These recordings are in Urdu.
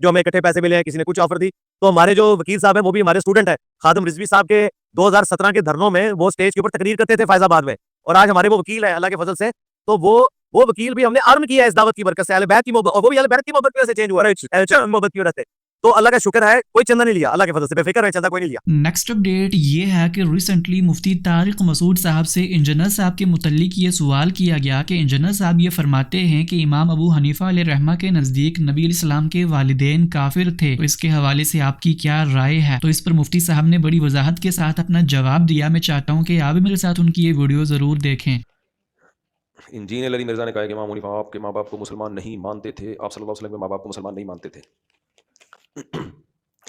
جو ہمیں اکٹھے پیسے ملے ہیں, کسی نے کچھ آفر دی. تو ہمارے جو وکیل صاحب ہیں وہ بھی ہمارے اسٹوڈنٹ ہیں. خادم رضوی صاحب کے 2017 کے دھرنوں میں وہ اسٹیج کے اوپر تقریر کرتے تھے فیض آباد میں, اور آج ہمارے وہ وکیل ہیں اللہ کے فضل سے. تو وہ وکیل بھی ہم نے ارن کیا ہے اس دعوت کی برکت سے, اہل بیت کی محبت, اور وہ بھی اہل بیت کی محبت کی وجہ سے چینج ہوا ہے, محبت کی وجہ سے. تو اللہ کا شکر ہے کوئی چندہ نہیں لیا, اللہ کے فضل سے بے فکر ہے, چندہ کوئی نہیں لیا. نیکسٹ اپڈیٹ یہ ہے کہ ریسنٹلی مفتی طارق مسعود صاحب سے انجینئر صاحب کے متعلق یہ سوال کیا گیا کہ انجینئر صاحب یہ فرماتے ہیں کہ امام ابو حنیفہ علیہ رحمہ کے نزدیک نبی علیہ السلام کے والدین کافر تھے, تو اس کے حوالے سے آپ کی کیا رائے ہے؟ تو اس پر مفتی صاحب نے بڑی وضاحت کے ساتھ اپنا جواب دیا. میں چاہتا ہوں کہ آپ بھی میرے ساتھ ان کی یہ ویڈیو ضرور دیکھیں. انجینئر علی مرزا نے کہا کہ امام حنیفہ آپ کے ماں باپ کو مسلمان نہیں مانتے تھے, آپ صلی اللہ علیہ وسلم کے ماں باپ کو مسلمان نہیں مانتے تھے.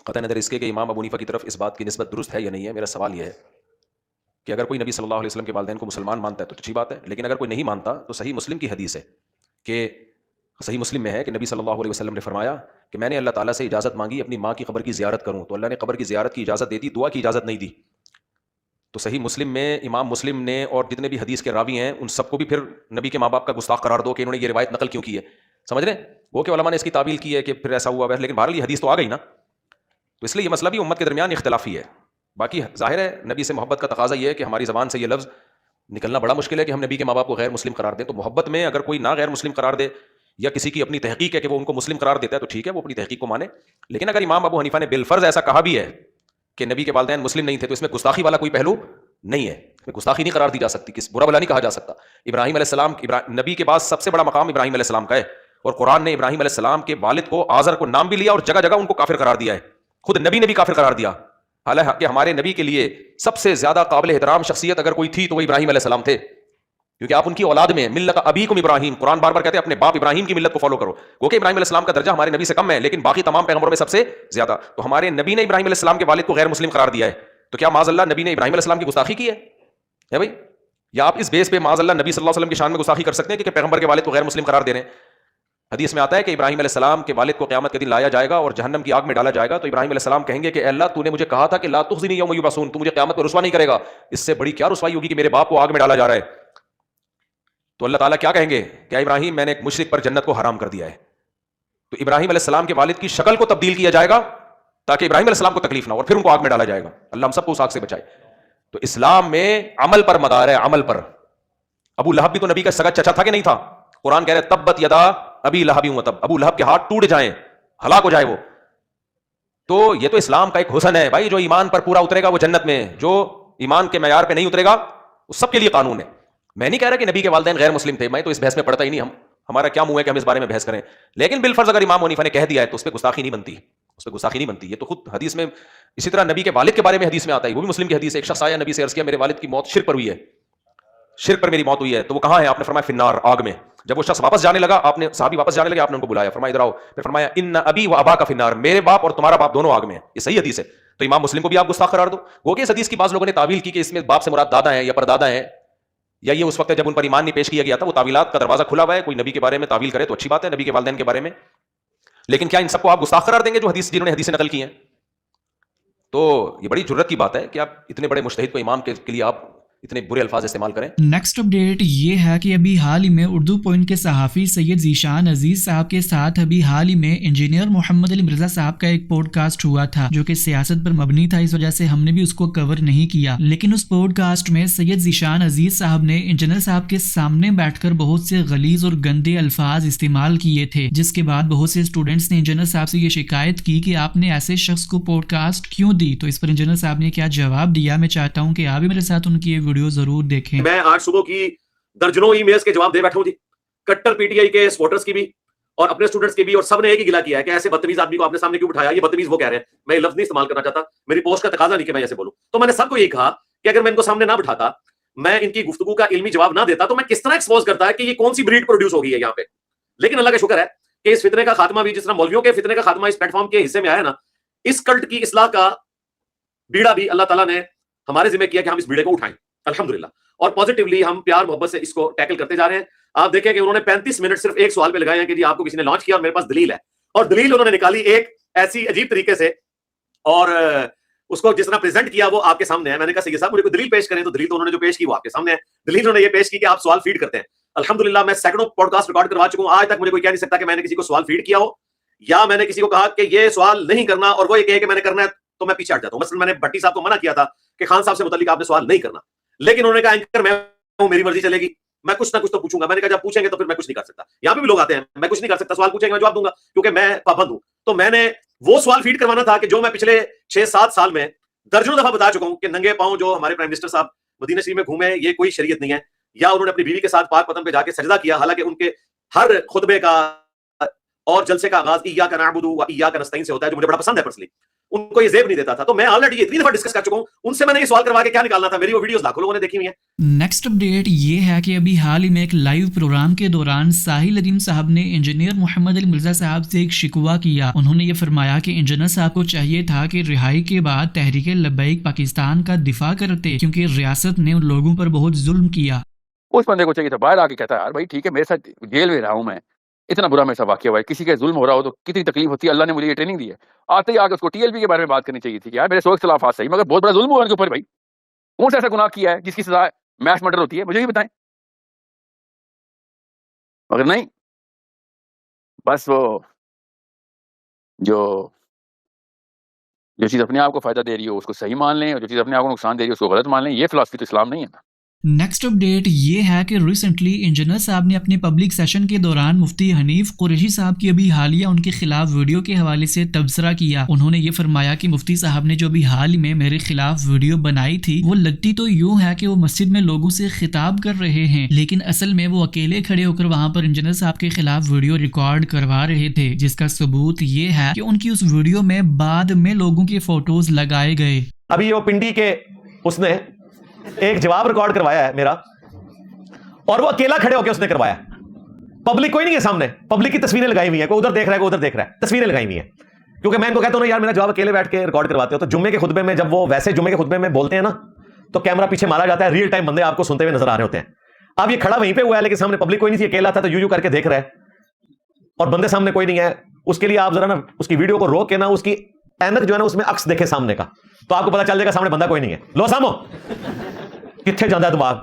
قطع نظر اس کے کہ امام ابو حنیفہ کی طرف اس بات کی نسبت درست ہے یا نہیں ہے, میرا سوال یہ ہے کہ اگر کوئی نبی صلی اللہ علیہ وسلم کے والدین کو مسلمان مانتا ہے تو اچھی بات ہے, لیکن اگر کوئی نہیں مانتا تو صحیح مسلم کی حدیث ہے کہ صحیح مسلم میں ہے کہ نبی صلی اللہ علیہ وسلم نے فرمایا کہ میں نے اللہ تعالیٰ سے اجازت مانگی اپنی ماں کی قبر کی زیارت کروں, تو اللہ نے قبر کی زیارت کی اجازت دے دی, دعا کی اجازت نہیں دی. تو صحیح مسلم میں امام مسلم نے اور جتنے بھی حدیث کے راوی ہیں ان سب کو بھی پھر نبی کے ماں باپ کا گستاخ قرار دو کہ انہوں نے یہ روایت نقل کیوں کی ہے. سمجھ رہے ہیں, وہ کہ علماء نے اس کی تعویل کی ہے کہ پھر ایسا ہوا ہے, لیکن بہرحال یہ حدیث تو آ گئی نا. تو اس لیے یہ مسئلہ بھی امت کے درمیان اختلافی ہے. باقی ظاہر ہے نبی سے محبت کا تقاضا یہ ہے کہ ہماری زبان سے یہ لفظ نکلنا بڑا مشکل ہے کہ ہم نبی کے ماں باپ کو غیر مسلم قرار دیں. تو محبت میں اگر کوئی نہ غیر مسلم قرار دے یا کسی کی اپنی تحقیق ہے کہ وہ ان کو مسلم قرار دیتا ہے تو ٹھیک ہے, وہ اپنی تحقیق کو مانے. لیکن اگر امام ابو حنیفہ نے بالفرض ایسا کہا بھی ہے کہ نبی کے والدین مسلم نہیں تھے تو اس میں گستاخی والا کوئی پہلو نہیں ہے, اس میں گستاخی نہیں قرار دی جا سکتی, کس برا بلا نہیں کہا جا سکتا. ابراہیم علیہ السلام نبی کے بعد سب سے بڑا مقام ابراہیم علیہ السلام کا ہے, اور قرآن نے ابراہیم علیہ السلام کے والد کو آزر کو نام بھی لیا اور جگہ جگہ ان کو کافر قرار دیا ہے. خود نبی نے بھی کافر قرار دیا, حالانکہ ہمارے نبی کے لیے سب سے زیادہ قابل احترام شخصیت اگر کوئی تھی تو وہ ابراہیم علیہ السلام تھے, کیونکہ آپ ان کی اولاد میں ملت ابیکم ابراہیم, قرآن بار بار کہتے ہیں اپنے باپ ابراہیم کی ملت کو فالو کرو. وہ کہ ابراہیم علیہ السلام کا درجہ ہمارے نبی سے کم ہے لیکن باقی تمام پیغمبروں میں سب سے زیادہ. تو ہمارے نبی نے ابراہیم علیہ السلام کے والد کو غیر مسلم قرار دیا ہے, تو کیا معاذ اللہ نبی نے ابراہیم علیہ السلام کی گستاخی کی ہے بھائی؟ یا آپ اس بیس پہ معاذ اللہ نبی صلی اللہ علیہ وسلم کی شان میں گستاخی کر سکتے ہیں کہ پیغمبر کے والد کو غیر مسلم قرار دے رہے ہیں؟ حدیث میں آتا ہے کہ ابراہیم علیہ السلام کے والد کو قیامت کے دن لایا جائے گا اور جہنم کی آگ میں ڈالا جائے گا. تو ابراہیم علیہ السلام کہیں گے کہ اے اللہ تو نے مجھے کہا تھا کہ لا تخزنی یوم یبعثون, تو مجھے قیامت میں رسوا نہیں کرے گا, اس سے بڑی کیا رسوائی ہوگی کہ میرے باپ کو آگ میں ڈالا جا رہا ہے. تو اللہ تعالیٰ کیا کہیں گے کہ ابراہیم میں نے ایک مشرک پر جنت کو حرام کر دیا ہے. تو ابراہیم علیہ السلام کے والد کی شکل کو تبدیل کیا جائے گا تاکہ ابراہیم علیہ السلام کو تکلیف نہ ہو, اور پھر ان کو آگ میں ڈالا جائے گا. اللہ ہم سب کو اس آگ سے بچائے. تو اسلام میں عمل پر مدار ہے, عمل پر. ابو لہب بھی تو نبی کا سگا چچا تھا کہ نہیں تھا؟ قرآن کہہ رہے تبت یدا ابی لہب وتب, ابو لہب کے ہاتھ ٹوٹ جائیں, ہلاک ہو جائے وہ. تو یہ تو اسلام کا ایک حسن ہے بھائی, جو ایمان پر پورا اترے گا وہ جنت میں, جو ایمان کے معیار پہ نہیں اترے گا وہ سب کے لیے قانون ہے. میں نہیں کہہ رہا کہ نبی کے والدین غیر مسلم تھے, میں تو اس بحث میں پڑتا ہی نہیں, ہمارا کیا منہ ہے کہ ہم اس بارے میں بحث کریں. لیکن بالفرض اگر امام حنیفہ نے کہہ دیا ہے تو اس پہ گستاخی نہیں بنتی, اس پہ گستاخی نہیں بنتی. یہ تو خود حدیث میں اسی طرح نبی کے والد کے بارے میں حدیث میں آتا ہے, وہ بھی مسلم کی حدیث ہے. ایک شخص آیا نبی سے عرض کیا میرے والد کی موت شرک پر ہوئی ہے, شرک پر میری موت ہوئی ہے, تو وہ کہاں ہے؟ آپ نے فرمایا فی النار, آگ میں. جب وہ شخص واپس جانے لگا, آپ نے صحابی واپس جانے لگے, آپ نے ان کو بلایا, فرمایا ادھر آؤ. پھر فرمایا ان ابی و ابا کا فی النار, میرے باپ اور تمہارا باپ دونوں آگ میں ہیں. یہ صحیح حدیث ہے. تو امام مسلم کو بھی آپ گستاخ قرار دو. وہ کہ اس حدیث کی بعض لوگوں نے تعویل کی کہ اس میں باپ سے مراد دادا ہیں یا پردادا ہیں, یا یہ اس وقت جب ان پر ایمان نہیں پیش کیا گیا تھا. وہ تعویلات کا دروازہ کھلا ہوا ہے, کوئی نبی کے بارے میں تعویل کرے تو اچھی بات ہے, نبی کے والدین کے بارے میں. لیکن کیا ان سب کو آپ گستاخ قرار دیں گے جو حدیث جنہوں نے حدیثیں نقل کی ہیں؟ تو یہ بڑی جرت کی بات ہے کہ آپ اتنے بڑے مجتہد کو امام کے لیے آپ اتنے برے الفاظ استعمال کریں. نیکسٹ اپڈیٹ یہ ہے کہ ابھی حال ہی میں اردو پوائنٹ کے صحافی سید ذیشان عزیز صاحب کے ساتھ ابھی حال ہی میں انجینئر محمد علی مرزا صاحب کا ایک پوڈ کاسٹ ہوا تھا جو کہ سیاست پر مبنی تھا, اس وجہ سے ہم نے بھی اس کو کور نہیں کیا. لیکن اس پوڈ کاسٹ میں سید ذیشان عزیز صاحب نے انجینئر صاحب کے سامنے بیٹھ کر بہت سے غلیظ اور گندے الفاظ استعمال کیے تھے, جس کے بعد بہت سے اسٹوڈنٹس نے انجینئر صاحب سے یہ شکایت کی کہ آپ نے ایسے شخص کو پوڈ کاسٹ کیوں دی. تو اس پر انجینئر صاحب نے کیا جواب دیا, میں چاہتا ہوں کہ آپ بھی میرے ساتھ ان کی یہ ویڈیو ضرور دیکھیں. میں آج صبح کی درجنوں ای میلز کے جواب دے بیٹھا ہوں جی, کٹر پی ٹی آئی کے سپورٹرز کی بھی اور اپنے اسٹوڈنٹس کی بھی, اور سب نے ایک ہی گلا کیا ہے کہ ایسے بدتمیز آدمی کو آپ نے سامنے کیوں بٹھایا. یہ بدتمیز وہ کہہ رہے ہیں, میں یہ لفظ نہیں استعمال کرنا چاہتا, میری پوسٹ کا تقاضا نہیں کہ میں ایسے بولوں. تو میں نے سب کو یہی کہا کہ اگر میں ان کو سامنے نہ بٹھاتا, میں ان کی گفتگو کا علمی جواب نہ دیتا, تو میں کس طرح ایکسپوز کرتا ہے کہ یہ کون سی بریڈ پروڈیوس ہو گئی ہے یہاں پہ. لیکن اللہ کا شکر ہے کہ اس فتنے کا خاتمہ بھی, جس طرح مولویوں کے فتنے کا خاتمہ اس پلیٹ فارم کے حصے میں آیا نا, اس کلٹ کی اصلاح کا بیڑا بھی اللہ تعالیٰ نے ہمارے ذمہ کیا کہ ہم اس بیڑے کو اٹھائیں الحمدللہ, اور پازیٹیولی ہم پیار محبت سے اس کو ٹیکل کرتے جا رہے ہیں. آپ دیکھیں کہ انہوں نے 35 منٹ صرف ایک سوال پہ لگائے ہیں کہ جی آپ کو کسی نے لانچ کیا اور میرے پاس دلیل ہے, اور دلیل انہوں نے نکالی ایک ایسی عجیب طریقے سے, اور اس کو جس طرح پریزنٹ کیا وہ آپ کے سامنے ہے. میں نے کہا سید صاحب مجھے کوئی دلیل پیش کریں, تو دلیل تو انہوں نے جو پیش کی وہ آپ کے سامنے ہے. دلیل انہوں نے یہ پیش کی کہ آپ سوال فیڈ کرتے ہیں. الحمدللہ میں سینکڑوں پوڈ کاسٹ ریکارڈ کروا چکا ہوں, آج تک مجھے کوئی کہہ نہیں سکتا کہ میں نے کسی کو سوال فیڈ کیا ہو یا میں نے کسی کو کہا کہ یہ سوال نہیں کرنا اور وہ یہ کہے کہ میں نے کرنا ہے تو میں پیچھے ہٹ جاتا ہوں. مثلا میں نے بھٹی صاحب کو منع کیا تھا کہ خان صاحب سے متعلق آپ نے سوال نہیں کرنا, لیکن انہوں نے کہا اینکر میں ہوں, میری مرضی چلے گی, میں کچھ نہ کچھ تو پوچھوں گا. میں نے کہا جب پوچھیں گے تو پھر میں کچھ نہیں کر سکتا. یہاں پہ بھی لوگ آتے ہیں, میں کچھ نہیں کر سکتا, سوال پوچھیں گے میں جواب دوں گا کیونکہ میں پابند ہوں. تو میں نے وہ سوال فیڈ کروانا تھا کہ جو میں پچھلے 6-7 سال میں درجنوں دفعہ بتا چکا ہوں کہ ننگے پاؤں جو ہمارے پرائم منسٹر صاحب مدینہ شریف میں گھومے یہ کوئی شریعت نہیں ہے, یا انہوں نے اپنی بیوی کے ساتھ پاک پتن پہ جا کے سجدہ کیا, حالانکہ ان کے ہر خطبے کا اور جلسے کا آغاز ایاک نعبد و ایاک نستعین سے ہوتا ہے, جو مجھے بڑا پسند ہے پرسنلی. ان کو یہ زیب نہیں دیتا تھا. تو میں آلریڈی اتنی دفعہ ڈسکس کر چکا ہوں ان سے, میں نے یہ سوال کروا کے کیا نکالنا تھا, میری وہ ویڈیوز لاکھوں لوگوں نے دیکھی ہوئی ہیں. نیکسٹ اپڈیٹ یہ ہے کہ ابھی حال ہی میں ایک لائیو پروگرام کے دوران ساحل ندیم صاحب نے انجینئر محمد علی مرزا صاحب سے ایک شکوہ کیا. انہوں نے یہ فرمایا کہ انجینئر صاحب کو چاہیے تھا کہ رہائی کے بعد تحریک لبیک پاکستان کا دفاع کرتے, کیونکہ ریاست نے ان لوگوں پر بہت ظلم کیا. اس بندے کو چاہیے تھا باہر آ کے کہتا ہے یار بھائی ٹھیک ہے میرے ساتھ جیل میں رہا ہوں, میں اتنا برا میرے ساتھ واقعہ ہوا ہے, کسی کے ظلم ہو رہا ہو تو کتنی تکلیف ہوتی ہے, اللہ نے مجھے یہ ٹریننگ دی ہے. آتے ہی آ کے اس کو ٹی ایل پی کے بارے میں بات کرنی چاہیے تھی کہ یار میرے 100 اختلافات صحیح مگر بہت بڑا ظلم ہوا ان کے اوپر. بھائی کون سا ایسا گناہ کیا ہے جس کی سزا میس مرڈر ہوتی ہے, مجھے بھی بتائیں. مگر نہیں, بس وہ جو چیز اپنے آپ کو فائدہ دے رہی ہو اس کو صحیح مان لیں, اور جو چیز اپنے آپ کو نقصان دے رہی ہے اس کو غلط مان لیں. یہ فلاسفی تو اسلام نہیں ہے نا. نیکسٹ اپڈیٹ یہ ہے کہ ریسنٹلی انجینئر صاحب نے اپنے پبلک سیشن کے دوران مفتی حنیف قریشی صاحب کی ابھی حالیہ ان کے خلاف ویڈیو کے حوالے سے تبصرہ کیا. انہوں نے یہ فرمایا کہ مفتی صاحب نے جو ابھی حال میں میرے خلاف ویڈیو بنائی تھی وہ لگتی تو یوں ہے کہ وہ مسجد میں لوگوں سے خطاب کر رہے ہیں, لیکن اصل میں وہ اکیلے کھڑے ہو کر وہاں پر انجینئر صاحب کے خلاف ویڈیو ریکارڈ کروا رہے تھے, جس کا ثبوت یہ ہے کہ ان کی اس ویڈیو میں بعد میں لوگوں کے فوٹوز لگائے گئے. ابھی وہ پنڈی کے اس نے ایک جواب ریکارڈ کروایا ہے میرا, اور وہ اکیلا کھڑے ہو کے اس نے کروایا. پبلک کوئی نہیں ہے سامنے, پبلک کی تصویریں لگائی ہوئی ہیں, کوئی ادھر دیکھ رہا ہے کوئی ادھر دیکھ رہا ہے, تصویریں لگائی ہوئی ہیں. کیونکہ میں ان کو کہتا ہوں نا یار میرا جواب اکیلے بیٹھ کے ریکارڈ کرواتے ہو. تو جمعے کے خطبے میں جب وہ ویسے جمعے کے خطبے میں بولتے ہیں نا تو کیمرہ پیچھے مارا جاتا ہے, ریئل ٹائم بندے آپ کو سنتے ہوئے نظر آ رہے ہوتے ہیں. اب یہ کھڑا وہیں پہ ہوا ہے لیکن سامنے پبلک کوئی نہیں تھی, اکیلا تھا تو یوں کر کے دیکھ رہا ہے, اور بندے سامنے کوئی نہیں ہے. اس کے لیے آپ ذرا نا اس کی ویڈیو کو روک کے نا اس کی اینک جو ہے نا اس میں عکس دیکھے سامنے کا, تو آپ کو پتا چل جائے گا سامنے بندہ کوئی نہیں ہے. لو سامو کتنے جانا ہے دماغ,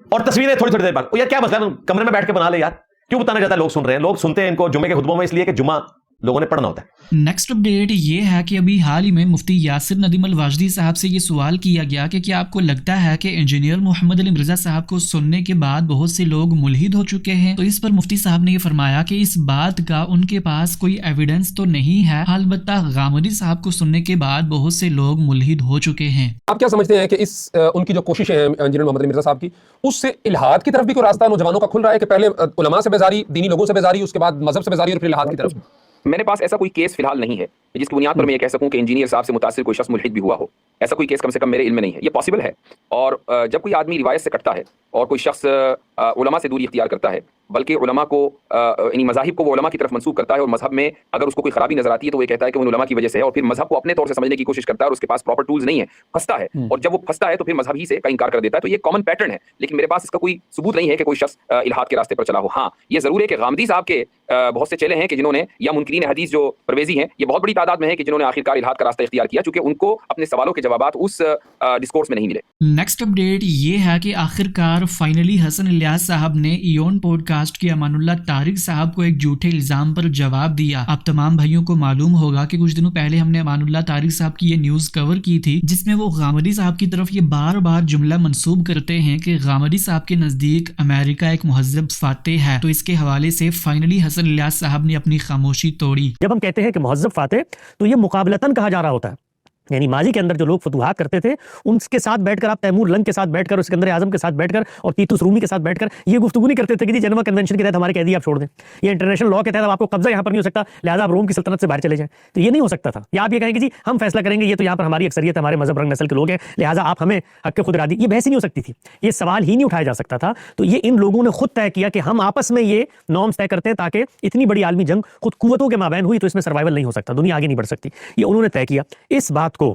اور تصویریں تھوڑی تھوڑی دیر بعد. یار کیا مسئلہ ہے, کمرے میں بیٹھ کے بنا لے یار, کیوں بتانا چاہتا ہے؟ لوگ سن رہے ہیں, لوگ سنتے ہیں ان کو جمعے کے خطبوں میں اس لیے کہ جمعہ لوگوں نے پڑھنا ہوتا ہے. نیکسٹ اپڈیٹ یہ ہے کہ ابھی حال ہی میں مفتی یاسر ندیم الواجدی صاحب سے یہ سوال کیا گیا کہ کیا آپ کو لگتا ہے کہ انجینئر محمد علی مرزا صاحب کو سننے کے بعد بہت سے لوگ ملحد ہو چکے ہیں. تو اس پر مفتی صاحب نے یہ فرمایا کہ اس بات کا ان کے پاس کوئی ایویڈنس تو نہیں ہے, البتہ غامدی صاحب کو سننے کے بعد بہت سے لوگ ملحد ہو چکے ہیں. آپ کیا سمجھتے ہیں کہ اس ان کی جو کوششیں ہیں انجینئر محمد علی مرزا صاحب کی, اس سے الحاد کی طرف بھی کوئی راستہ نوجوانوں کا کھل رہا ہے کہ پہلے علماء سے بیزاری, دینی لوگوں سے بیزاری, اس کے بعد مذہب سے بیزاری اور پھر الحاد کی طرف؟ میرے پاس ایسا کوئی کیس فی الحال نہیں ہے جس کی بنیاد پر میں یہ کہہ سکوں کہ انجینئر صاحب سے متاثر کوئی شخص ملحد بھی ہوا ہو. ایسا کوئی کیس کم سے کم میرے علم میں نہیں ہے. یہ پاسبل ہے, اور جب کوئی آدمی روایت سے کٹتا ہے اور کوئی شخص علماء سے دوری اختیار کرتا ہے, بلکہ علماء کو یعنی مذاہب کو وہ علماء کی طرف منسوب کرتا ہے, اور مذہب میں اگر اس کو کوئی خرابی نظر آتی ہے تو وہ کہتا ہے کہ وہ علماء کی وجہ سے ہے, اور پھر مذہب کو اپنے طور سے سمجھنے کی کوشش کرتا ہے, اور اس کے پاس پراپر ٹولز نہیں ہے, پھنستا ہے, اور جب وہ پھنستا ہے تو پھر مذہب ہی سے کا انکار کر دیتا ہے. تو یہ کامن پیٹرن ہے, لیکن میرے پاس اس کا کوئی ثبوت نہیں ہے کہ کوئی شخص الحاد کے راستے پر چلا ہو. ہاں یہ ضرور ہے کہ غامدی صاحب کے بہت سے چیلے ہیں کہ جنہوں نے, یا منکرین حدیث جو پرویزی ہیں یہ بہت بڑی تعداد میں ہے کہ جنہوں نے آخرکار الحاد کا راستہ اختیار کیا, چونکہ ان کو اپنے سوالوں کے جوابات اس ڈسکورس میں نہیں ملے. نیکسٹ اپڈیٹ یہ ہے کہ آخرکار فائنلی حسن الیاس صاحب نے ایون پوڈ کاسٹ کے امان اللہ طارق صاحب کو ایک جھوٹے الزام پر جواب دیا. اب تمام بھائیوں کو معلوم ہوگا کہ کچھ دنوں پہلے ہم نے امان اللہ طارق صاحب کی یہ نیوز کور کی تھی جس میں وہ غامدی صاحب کی طرف یہ بار بار جملہ منسوب کرتے ہیں کہ غامدی صاحب کے نزدیک امریکہ ایک مہذب فاتح ہے. تو اس کے حوالے سے فائنلی حسن الیاس صاحب نے اپنی خاموشی توڑی. جب ہم کہتے ہیں کہ مہذب فاتح تو یہ مقابلتاً کہا جا رہا ہوتا ہے, یعنی ماضی کے اندر جو لوگ فتوحات کرتے تھے ان کے ساتھ بیٹھ کر, آپ تیمور لنگ کے ساتھ بیٹھ کر, اسکندر اعظم کے ساتھ بیٹھ کر, اور تیتوس رومی کے ساتھ بیٹھ کر یہ گفتگو نہیں کرتے تھے کہ جی جنیوا کنونشن کے تحت ہمارے قیدی آپ چھوڑ دیں, یا انٹرنیشنل لا کے تحت آپ کو قبضہ یہاں پر نہیں ہو سکتا لہٰذا آپ روم کی سلطنت سے باہر چلے جائیں. تو یہ نہیں ہو سکتا تھا. یا آپ یہ کہیں کہ جی ہم فیصلہ کریں گے, یہ تو یہاں پر ہماری اکثریت ہمارے مذہب رنگ نسل کے لوگ ہیں لہٰذا آپ ہمیں حق خود ارادی, یہ بحث ہی نہیں ہو سکتی تھی, یہ سوال ہی نہیں اٹھایا جا سکتا تھا. تو یہ ان لوگوں نے خود طے کیا کہ ہم آپس میں یہ نارمز طے کرتے ہیں تاکہ اتنی بڑی عالمی جنگ خود قوتوں کے مابین ہوئی تو اس میں سروائیول نہیں ہو سکتا, دنیا آگے نہیں بڑھ سکتی. یہ انہوں نے طے کیا. اس بات کو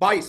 22,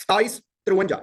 2753,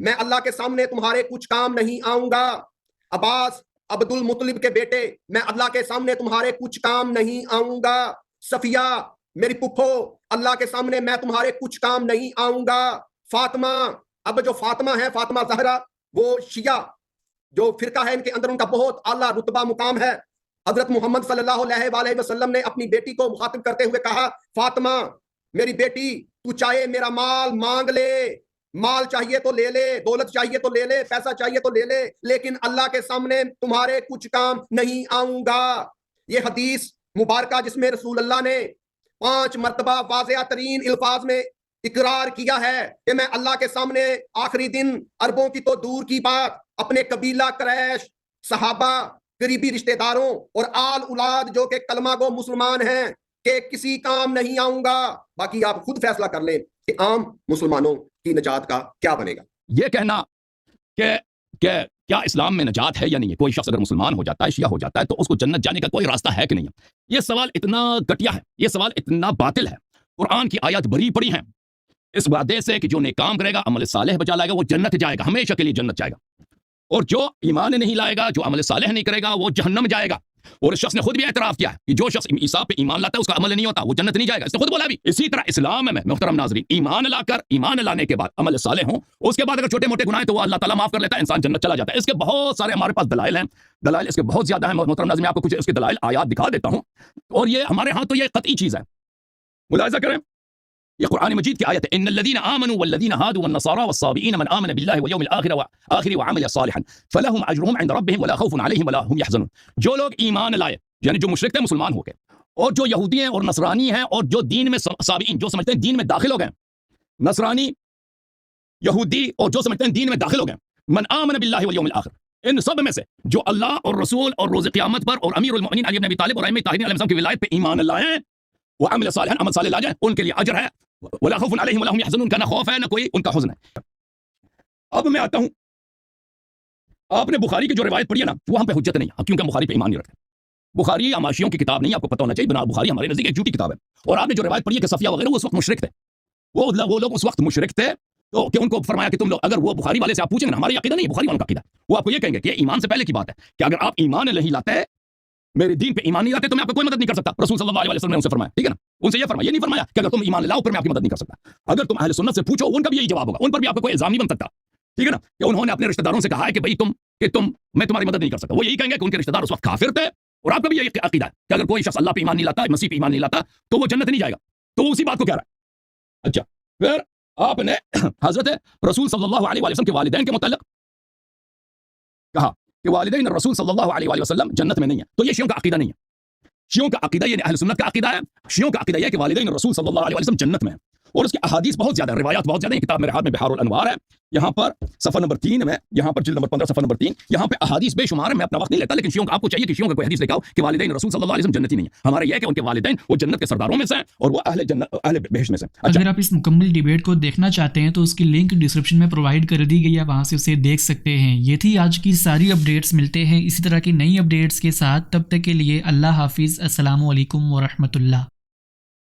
میں اللہ کے سامنے تمہارے کچھ کام نہیں آؤں گا. عباس عبد المطلب کے بیٹے, میں اللہ کے سامنے تمہارے کچھ کام نہیں آؤں گا. صفیہ میری پھپھو, اللہ کے سامنے میں تمہارے کچھ کام نہیں آؤں گا. فاطمہ, اب جو فاطمہ ہے, فاطمہ زہرا, وہ شیعہ جو فرقہ ہے ان کے اندر ان کا بہت اعلیٰ رتبہ مقام ہے. حضرت محمد صلی اللہ علیہ وآلہ وسلم نے اپنی بیٹی کو مخاطب کرتے ہوئے کہا, فاطمہ میری بیٹی, تو چاہے میرا مال مانگ لے, مال چاہیے تو لے لے, دولت چاہیے تو لے لے, پیسہ چاہیے تو لے لے, لیکن اللہ کے سامنے تمہارے کچھ کام نہیں آؤں گا. یہ حدیث مبارکہ جس میں رسول اللہ نے 5 مرتبہ واضح ترین الفاظ میں اقرار کیا ہے کہ میں اللہ کے سامنے آخری دن, عربوں کی تو دور کی بات, اپنے قبیلہ قریش, صحابہ, قریبی رشتہ داروں اور آل اولاد جو کہ کلمہ گو مسلمان ہیں کہ کسی کام نہیں آؤں گا. باقی آپ خود فیصلہ کر لیں کہ عام مسلمانوں کی نجات کا کیا بنے گا. یہ کہنا کہ کیا اسلام میں نجات ہے یا نہیں ہے, کوئی شخص اگر مسلمان ہو جاتا ہے, شیعہ ہو جاتا ہے, تو اس کو جنت جانے کا کوئی راستہ ہے کہ نہیں ہے, یہ سوال اتنا گھٹیا ہے, یہ سوال اتنا باطل ہے. قرآن کی آیات بری پڑی ہیں اس وعدے سے کہ جو نیک کام کرے گا, عمل صالح بچا لائے گا, وہ جنت جائے گا, ہمیشہ کے لیے جنت جائے گا. اور جو ایمان نہیں لائے گا, جو عمل صالح نہیں کرے گا, وہ جہنم جائے گا. اور اس شخص نے خود بھی اعتراف کیا ہے کہ جو شخص عیسیٰ پہ ایمان لاتا ہے اس کا عمل نہیں ہوتا, وہ جنت نہیں جائے گا, اس نے خود بولا بھی. اسی طرح اسلام میں محترم ناظرین, ایمان لانے کے بعد عمل صالح ہوں, اس کے بعد اگر چھوٹے موٹے گناہ ہیں تو وہ اللہ تعالیٰ معاف کر لیتا ہے, انسان جنت چلا جاتا ہے. اس کے بہت سارے ہمارے پاس دلائل ہیں, دلائل اس کے بہت زیادہ ہیں. محترم ناظرین, آپ کو کچھ اس کے دلائل آیات دکھا دیتا ہوں, اور یہ ہمارے ہاں تو یہ قطعی چیز ہے. ملاحظہ کریں, یہ قرآن مجید کی آیت ہے, ان الذين آمنوا والذين هادوا والنصارى والصابئين من آمن بالله واليوم الآخر وعمل صالحا فلهم اجرهم عند ربهم ولا خوف عليهم ولا هم يحزنون. جو لوگ ایمان لائے, یعنی جو مشرک تھے مسلمان ہو گئے, اور جو یہودی ہیں اور نصرانی ہیں, اور جو دین میں صابئین, جو سمجھتے ہیں دین میں داخل ہو گئے, نصرانی, یہودی, اور جو سمجھتے ہیں دین میں داخل ہو گئے, من آمن بالله واليوم الآخر, ان سب میں سے جو اللہ اور رسول اور روز قیامت پر اور امیر المؤمنین علی بن ابی طالب اور ائمہ طاہرین علیہ السلام کی ولایت پہ ایمان لائے, وعمل صالحا, عمل صالح لائے, ان کے لیے اجر ہے, ولا خوف علیہم ولا هم يحزنون, کا نہ خوف ہے نہ کوئی ان کا حزن ہے. اب میں آتا ہوں, آپ نے بخاری کی جو روایت پڑھی ہے نا, وہ ہم پہ حجت نہیں ہے, کیونکہ ہم بخاری پہ ایمان نہیں رکھتے. بخاری آماشیوں کی کتاب نہیں, آپ کو پتہ ہونا چاہیے. بنا بخاری ہمارے نزدیک ایک جھوٹی کتاب ہے. اور آپ نے جو روایت پڑھی ہے کہ صفیہ وغیرہ وہ اس وقت مشرک تھے, وہ لوگ اس وقت مشرک تھے, تو کہ ان کو فرمایا کہ تم لوگ, اگر وہ بخاری والے سے آپ پوچھیں گے, ہماری عقیدہ نہیں, بخاری والوں کا عقیدہ, وہ آپ کو یہ کہیں گے کہ یہ ایمان سے پہلے کی بات ہے, کہ اگر آپ ایمان نہیں لاتے, میرے دین پہ ایمان نہیں لاتے, تو میں آپ کو کوئی مدد نہیں کر سکتا. رسول صلی اللہ علیہ وسلم نے ان سے فرمایا, ٹھیک ہے نا, ان سے یہ فرمایا, یہ نہیں فرمایا کہ اگر تم ایمان لاؤ پھر میں آپ کی مدد نہیں کر سکتا. اگر تم اہل سنت سے پوچھو, ان کا بھی یہی جواب ہوگا, ان پر بھی آپ کو کوئی الزام نہیں بن سکتا, ٹھیک ہے نا, کہ انہوں نے اپنے رشتہ داروں سے کہا ہے کہ بھائی میں تمہاری مدد نہیں کر سکتا. وہ یہی کہیں گے کہ ان کے رشتہ دار اس وقت کافر تھے, اور آپ کا بھی یہی عقیدہ ہے کہ اگر کوئی شخص اللہ پہ ایمان نہیں لاتا, مسیح پہ ایمان نہیں لاتا, تو وہ جنت نہیں جائے گا. تو وہ اسی بات کو کہہ رہا ہے. اچھا, پھر آپ نے حضرت رسول صلی اللہ علیہ وسلم کے والدین کے متعلق کہا کہ والدین رسول صلی اللہ علیہ وسلم جنت میں نہیں ہے, تو یہ شیعوں کا عقیدہ نہیں ہے. شیعوں کا عقیدہ یہ اہل سنت کا عقیدہ ہے. شیعوں کا عقیدہ یہ کہ والدین رسول صلی اللہ علیہ وسلم جنت میں ہیں, اور اس کی احادیث بہت زیادہ, روایات بہت زیادہ ہیں. کتاب میرے ہاتھ میں بحار الانوار ہے, یہاں پر صفحہ نمبر 3 میں, یہاں پر جلد نمبر 15 صفحہ نمبر 3, یہاں پہ احادیث بے شمار ہے. میں اپنا وقت نہیں لیتا, لیکن شیعوں کا آپ کو چاہیے کہ شیعوں کا کوئی حدیث لے کے آؤ کہ والدین رسول صلی اللہ علیہ وسلم جنتی نہیں ہے. ہمارا یہ ہے کہ ان کے والدین وہ جنت کے سرداروں میں سے ہیں, اور وہ اہل بہشت میں سے. اگر آپ اس مکمل ڈیبیٹ کو دیکھنا چاہتے ہیں تو اس کی لنک ڈسکرپشن میں پرووائڈ کر دی گئی ہے, وہاں سے اسے دیکھ سکتے ہیں. یہ تھی آج کی ساری اپڈیٹس. ملتے ہیں اسی طرح کی نئی اپڈیٹس کے ساتھ, تب تک کے لیے اللہ حافظ. السلام علیکم ورحمۃ اللہ.